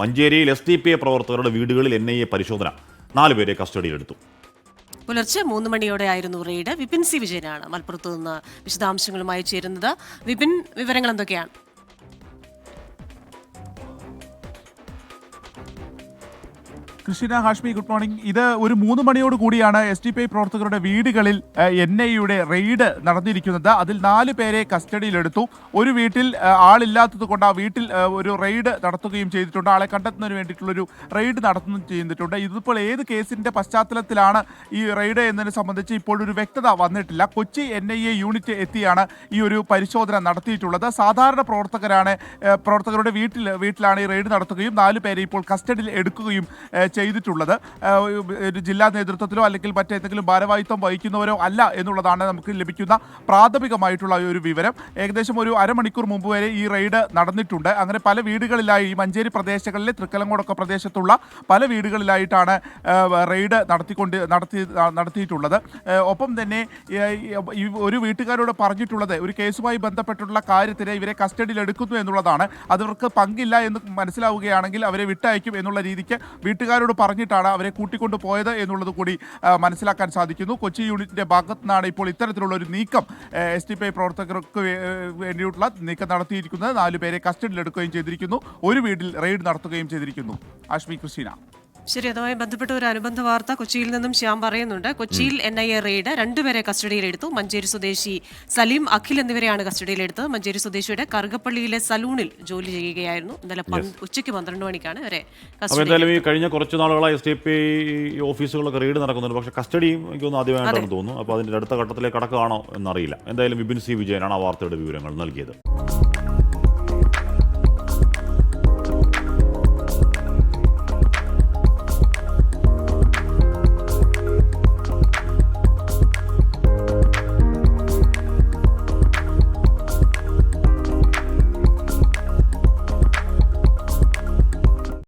മഞ്ചേരിയിൽ SDPI പ്രവർത്തകരുടെ വീടുകളിൽ NIA പരിശോധന. 4 പേരെ കസ്റ്റഡിയിലെടുത്തു. പുലർച്ചെ 3 മണിയോടെയായിരുന്നു റെയ്ഡ്. വിപിൻ സി വിജയനാണ് മലപ്പുറത്ത് നിന്ന് വിശദാംശങ്ങളുമായി ചേരുന്നത്. വിപിൻ, വിവരങ്ങൾ എന്തൊക്കെയാണ്? Krishna, Hashmi, good morning. ഇത് ഒരു 3 മണിയോട് കൂടിയാണ് SDPI പ്രവർത്തകരുടെ വീടുകളിൽ NIA റെയ്ഡ് നടന്നിരിക്കുന്നത്. അതിൽ 4 പേരെ കസ്റ്റഡിയിലെടുത്തു. ഒരു വീട്ടിൽ ആളില്ലാത്തത് കൊണ്ട് ആ വീട്ടിൽ ഒരു റെയ്ഡ് നടത്തുകയും ചെയ്തിട്ടുണ്ട്. ആളെ കണ്ടെത്തുന്നതിന് വേണ്ടിയിട്ടുള്ളൊരു റെയ്ഡ് നടത്തുകയും ചെയ്തിട്ടുണ്ട്. ഇതിപ്പോൾ ഏത് കേസിന്റെ പശ്ചാത്തലത്തിലാണ് ഈ റെയ്ഡ് എന്നതിനെ സംബന്ധിച്ച് ഇപ്പോഴൊരു വ്യക്തത വന്നിട്ടില്ല. കൊച്ചി NIA യൂണിറ്റ് എത്തിയാണ് ഈ ഒരു പരിശോധന നടത്തിയിട്ടുള്ളത്. സാധാരണ പ്രവർത്തകരുടെ വീട്ടിലാണ് ഈ റെയ്ഡ് നടത്തുകയും 4 പേരെ ഇപ്പോൾ കസ്റ്റഡിയിൽ എടുക്കുകയും ചെയ്തിട്ടുള്ളത്. ഒരു ജില്ലാ നേതൃത്വത്തിലോ അല്ലെങ്കിൽ മറ്റേതെങ്കിലും ഭാരവാഹിത്വം വഹിക്കുന്നവരോ അല്ല എന്നുള്ളതാണ് നമുക്ക് ലഭിക്കുന്ന പ്രാഥമികമായിട്ടുള്ള ഒരു വിവരം. ഏകദേശം ഒരു അരമണിക്കൂർ മുമ്പ് വരെ ഈ റെയ്ഡ് നടന്നിട്ടുണ്ട്. അങ്ങനെ പല വീടുകളിലായി ഈ മഞ്ചേരി പ്രദേശങ്ങളിലെ തൃക്കലങ്കോടൊക്കെ പ്രദേശത്തുള്ള പല വീടുകളിലായിട്ടാണ് റെയ്ഡ് നടത്തിയിട്ടുള്ളത്. ഒപ്പം തന്നെ ഈ ഒരു വീട്ടുകാരോട് പറഞ്ഞിട്ടുള്ളത് ഒരു കേസുമായി ബന്ധപ്പെട്ടുള്ള കാര്യത്തിന് ഇവരെ കസ്റ്റഡിയിൽ എടുക്കുന്നു എന്നുള്ളതാണ്. അതവർക്ക് പങ്കില്ല എന്ന് മനസ്സിലാവുകയാണെങ്കിൽ അവരെ വിട്ടയക്കും എന്നുള്ള രീതിക്ക് വീട്ടുകാരോട് പറഞ്ഞിട്ടാണ് അവരെ കൂട്ടിക്കൊണ്ടു പോയത് എന്നുള്ളത് കൂടി മനസ്സിലാക്കാൻ സാധിക്കുന്നു. കൊച്ചി യൂണിറ്റിന്റെ ഭാഗത്തു നിന്നാണ് ഇപ്പോൾ ഇത്തരത്തിലുള്ള ഒരു നീക്കം SDPI പ്രവർത്തകർക്ക് വേണ്ടിയിട്ടുള്ള നീക്കം നടത്തിയിരിക്കുന്നത്. 4 പേരെ കസ്റ്റഡിയിലെടുക്കുകയും ചെയ്തിരിക്കുന്നു. ഒരു വീട്ടിൽ റെയ്ഡ് നടത്തുകയും ചെയ്തിരിക്കുന്നു. ആഷ്മി, കൃഷ്ണ. ശരി, അതുമായി ബന്ധപ്പെട്ട ഒരു അനുബന്ധ വാർത്ത കൊച്ചിയിൽ നിന്നും ശ്യാം പറയുന്നുണ്ട്. കൊച്ചിയിൽ NIA റെയ്ഡ് 2 പേരെ കസ്റ്റഡിയിലെടുത്തു. മഞ്ചേരി സ്വദേശി സലീം, അഖിൽ എന്നിവരെയാണ് കസ്റ്റഡിയിലെടുത്തത്. മഞ്ചേരി സ്വദേശിയുടെ കറുകപ്പള്ളിയിലെ സലൂണിൽ ജോലി ചെയ്യുകയായിരുന്നു. ഇന്നലെ ഉച്ചയ്ക്ക് 12 മണിക്കാണ് ഇവരെ എന്തായാലും ഈ കഴിഞ്ഞ കുറച്ച് നാളുകളായി SDPI ഓഫീസുകളൊക്കെ റെയ്ഡ് നടക്കുന്നുണ്ട്. പക്ഷേ കസ്റ്റഡിയും എനിക്കൊന്ന് ആദ്യമായിട്ടാണ് തോന്നുന്നു. അപ്പോൾ അതിൻ്റെ അടുത്ത ഘട്ടത്തിലേക്ക് കടക്കുകയാണോ എന്നറിയില്ല. എന്തായാലും വിപിൻ സി വിജയനാണ് ആ വാർത്തയുടെ വിവരങ്ങൾ നൽകിയത്.